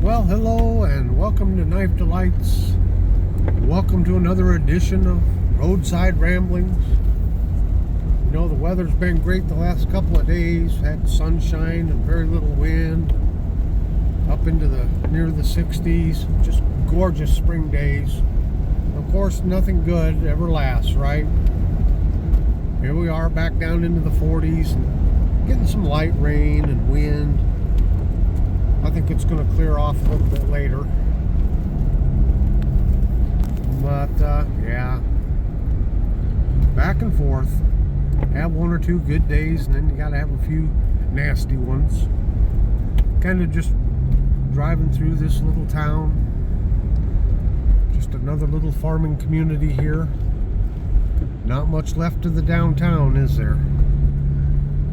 Well, hello and welcome to Knife Delights. Welcome to another edition of Roadside Ramblings. You know, the weather's been great the last couple of days. Had sunshine and very little wind. Up into near the 60s. Just gorgeous spring days. Of course, nothing good ever lasts, right? Here we are back down into the 40s and getting some light rain and wind. I think it's going to clear off a little bit later. But, yeah. Back and forth. Have one or two good days, and then you got to have a few nasty ones. Kind of just driving through this little town. Just another little farming community here. Not much left of the downtown, is there?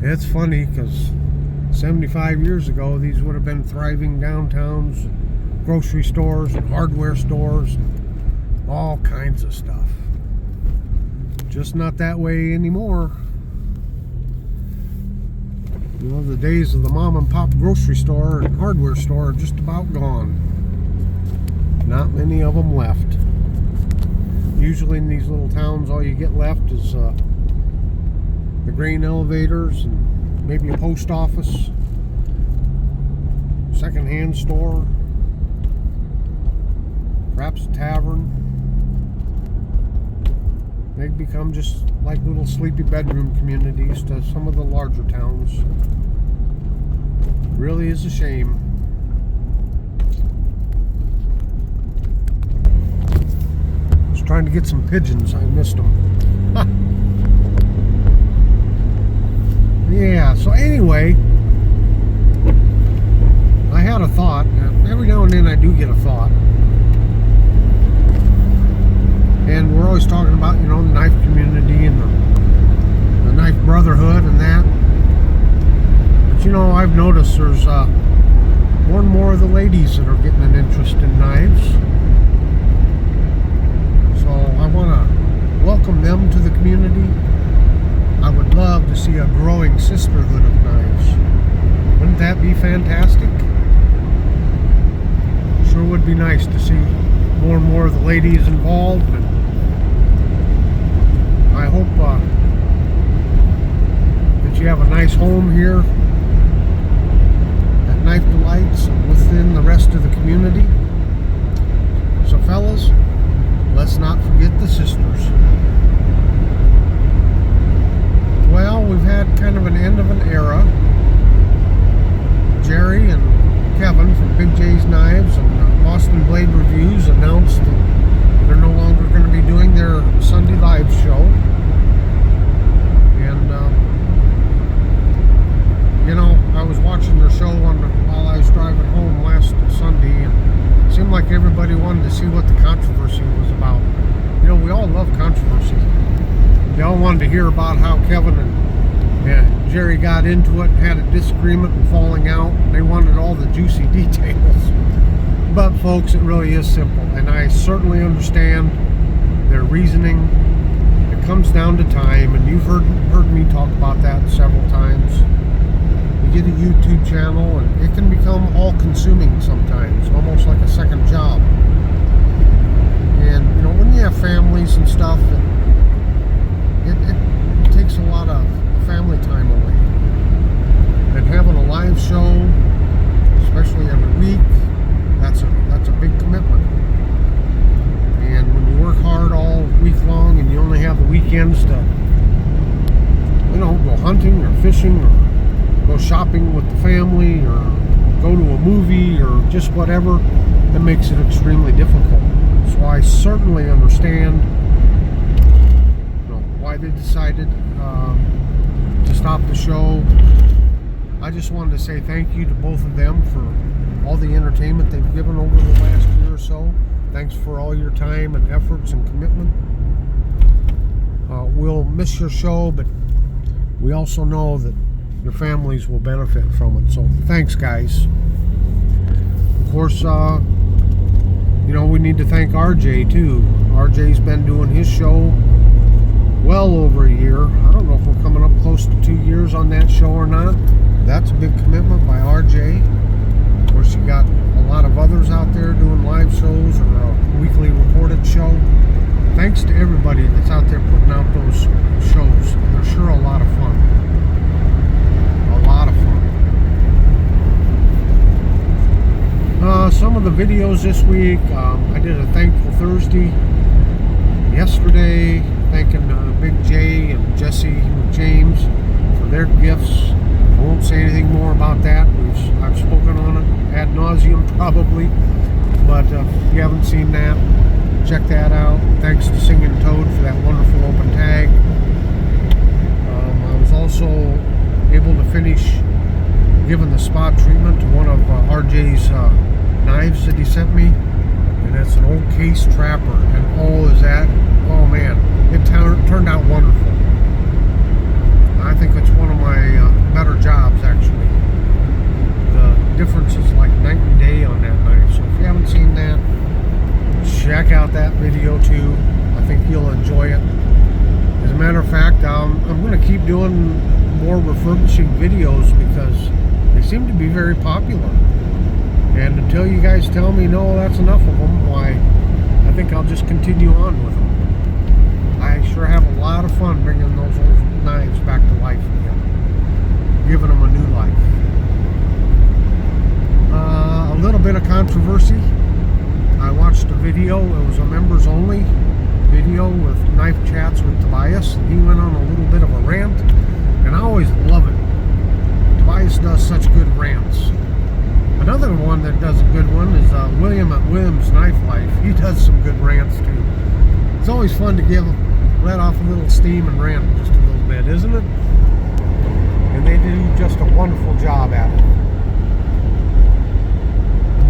It's funny, because 75 years ago, these would have been thriving downtowns, grocery stores and hardware stores, and all kinds of stuff. Just not that way anymore. You know, the days of the mom and pop grocery store and hardware store are just about gone. Not many of them left. Usually in these little towns, all you get left is the grain elevators and maybe a post office, second-hand store, perhaps a tavern. They become just like little sleepy bedroom communities to some of the larger towns. Really is a shame. I was trying to get some pigeons. I missed them. Yeah, so anyway, I had a thought. Every now and then I do get a thought. And we're always talking about, you know, the knife community and the knife brotherhood and that. But, you know, I've noticed there's more and more of the ladies that are getting an interest in knives. So I want to welcome them to the community. I would love to see a growing sisterhood of knives. Wouldn't that be fantastic? Sure would be nice to see more and more of the ladies involved. And I hope that you have a nice home here at Knife Delights and within the rest of the community. So fellas, let's not forget the sisters. Well, we've had kind of an end of an era. Jerry and Kevin from Big J's Knives and Boston Blade Reviews announced that they're no longer going to be doing their Sunday live show. And, you know, I was watching their show while I was driving home last Sunday, and it seemed like everybody wanted to see what the controversy was about. You know, we all love controversy. They all wanted to hear about how Kevin and Jerry got into it and had a disagreement and falling out. They wanted all the juicy details. But folks, it really is simple, and I certainly understand their reasoning. It comes down to time, and you've heard me talk about that several times. You get a YouTube channel, and it can become all-consuming sometimes, almost like a second job. And, you know, when you have families and stuff, it takes a lot of family time away. And having a live show, especially every week, that's a big commitment. And when you work hard all week long and you only have the weekends to, you know, go hunting or fishing or go shopping with the family or go to a movie or just whatever, that makes it extremely difficult. So I certainly understand why they decided to stop the show. I just wanted to say thank you to both of them for all the entertainment they've given over the last year or so. Thanks for all your time and efforts and commitment. We'll miss your show, but we also know that your families will benefit from it. So thanks, guys. Of course, you know, we need to thank RJ too. RJ's been doing his show well over a year. I don't know if we're coming up close to 2 years on that show or not. That's a big commitment by RJ. Of course, you got a lot of other live shows or a weekly recorded show. Thanks to everybody that's out there putting out those shows. They're sure a lot of fun. A lot of fun. Some of the videos this week, I did a Thankful Thursday yesterday, thanking Big J and Jesse and James for their gifts. I won't say anything more about that. I've spoken on it ad nauseum probably, but if you haven't seen that, check that out. Thanks to Singing Toad for that wonderful open tag. I was also able to finish giving the spot treatment to one of RJ's knives that he sent me, and it's an old case trapper, and oh man, it turned out wonderful. I think it's one of my better jobs, actually. The difference is like night and day on that knife, so if you haven't seen that, check out that video too. I think you'll enjoy it. As a matter of fact, I'm going to keep doing more refurbishing videos because they seem to be very popular. And until you guys tell me, no, that's enough of them, why, I think I'll just continue on with them. I sure have a lot of fun bringing those old knives back to life again, giving them a new life. A little bit of controversy. I watched a video, it was a members only video with Knife Chats with Tobias. He went on a little bit of a rant, and I always love it. Tobias does such good rants. Another one that does a good one is William at William's Knife Life. He does some good rants too. It's always fun to let off a little steam and rant just a little bit, isn't it? And they do just a wonderful job at it.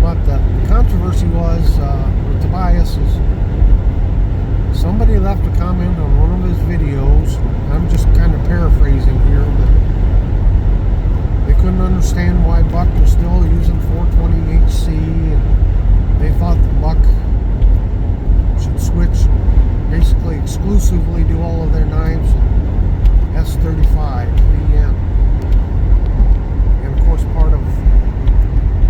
But the controversy was with Tobias is somebody left a comment on one of his videos. I'm just kind of paraphrasing here, but they couldn't understand why Buck was still using 420 HC, and they thought the Buck should switch, basically exclusively do all of their knives S35 VN. And of course, part of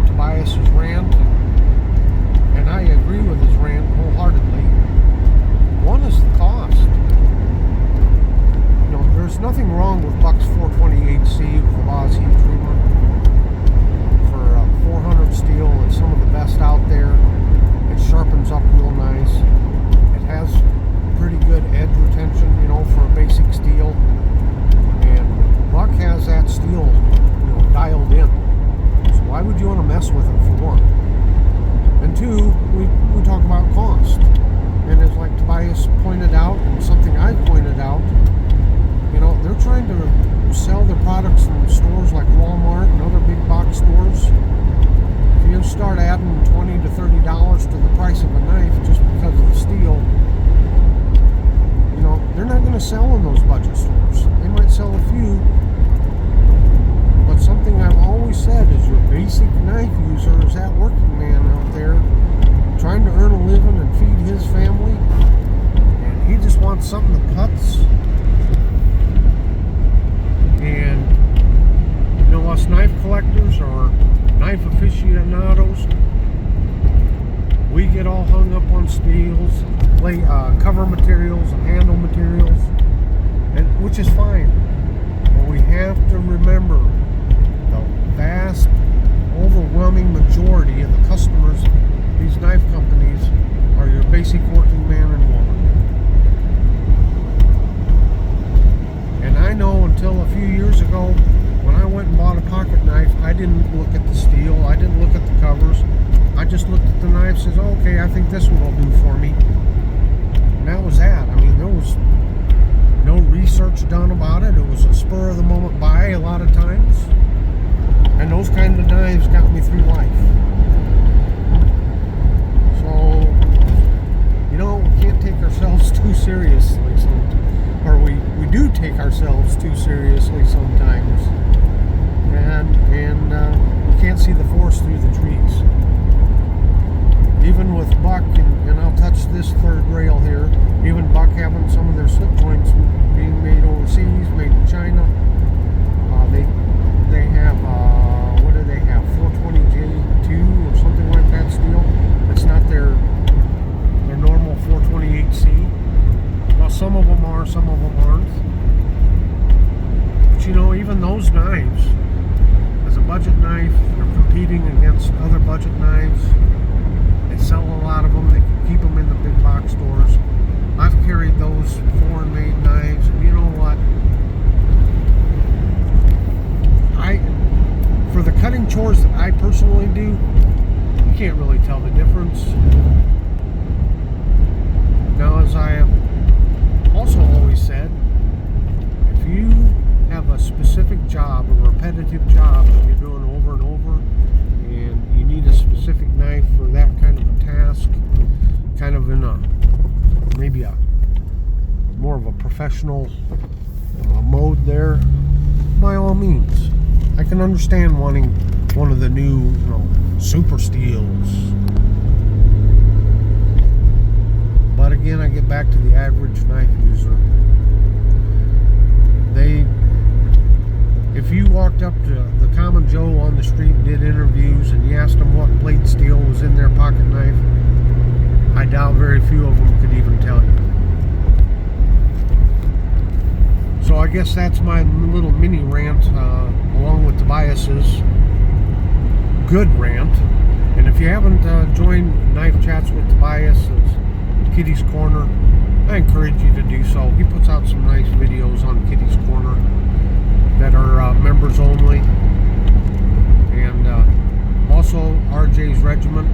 Tobias's rant, and I agree with his rant wholeheartedly. One is the cost. You know, there's nothing wrong with Buck's 420 HC with the Boss heat treatment for 400 steel. It's some of the best out there. It sharpens up real nice. It has pretty good edge retention, you know, for a basic steel. And Buck has that steel, you know, dialed in. So why would you want to mess with it, for one? And two, we talk about cost. And as like Tobias pointed out, and something I pointed out, you know, they're trying to sell their products in stores like Walmart and other big box stores. If you start adding $20 to $30 to the price of a knife just because of the steel, you know, they're not going to sell in those budget stores. They might sell a few, but something I've always said is your basic knife user is that working man out there trying to earn a living and feed his family, and he just wants something that cuts. And you know, us knife collectors or knife aficionados, we get all hung up on steels, cover materials and handle materials, and which is fine. But we have to remember the vast, overwhelming majority of the customers, these knife companies, are your basic working man and woman. And I know until a few years ago, when I went and bought a pocket knife, I didn't look at the steel, I didn't look at the covers. I just looked at the knife and says, okay, I think this one will do for me. And that was that. I mean, there was no research done about it. It was a spur of the moment buy a lot of times. And those kind of knives got me through life. So, you know, we can't take ourselves too seriously sometimes. Or we do take ourselves too seriously sometimes. And we can't see the forest through the trees. Even with Buck, and I'll touch this third rail here, even Buck having some of their slip joints being made overseas, made in China, they have, what do they have, 420J2 or something like that steel. It's not their against other budget knives. They sell a lot of them. They can keep them in the big box stores. I've carried those foreign-made knives, and you know what? For the cutting chores that I personally do, you can't really tell the difference. Now, as I have also always said, if you have a specific job, a repetitive job that you're doing over and over, and you need a specific knife for that kind of a task, kind of in maybe a more of a professional mode there, by all means. I can understand wanting one of the new, super steels. But again, I get back to the average knife user. If you walked up to the common Joe on the street and did interviews and you asked them what blade steel was in their pocket knife, I doubt very few of them could even tell you. So I guess that's my little mini rant, along with Tobias's good rant. And if you haven't joined Knife Chats with Tobias, Kitty's Corner, I encourage you to do so. He puts out some nice videos on Kitty's Corner that are members only. And also RJ's Regiment.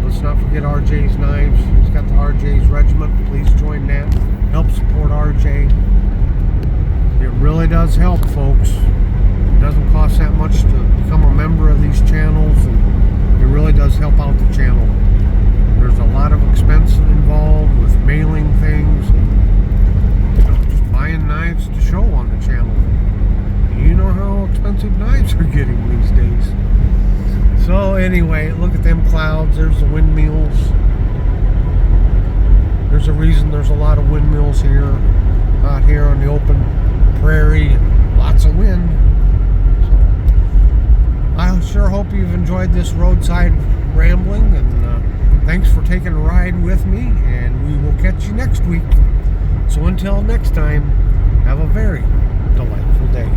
Let's not forget RJ's Knives. He's got the RJ's Regiment. Please join that. Help support RJ. It really does help, folks. It doesn't cost that much to become a member of these channels, and it really does help out the channel. There's a lot of expense involved with mailing things, just buying knives to show on the channel. You know how expensive knives are getting these days. So anyway, look at them clouds. There's the windmills. There's a reason there's a lot of windmills here, out here on the open prairie, lots of wind. So I sure hope you've enjoyed this roadside rambling, and thanks for taking a ride with me, and we will catch you next week. So until next time, have a very delightful day.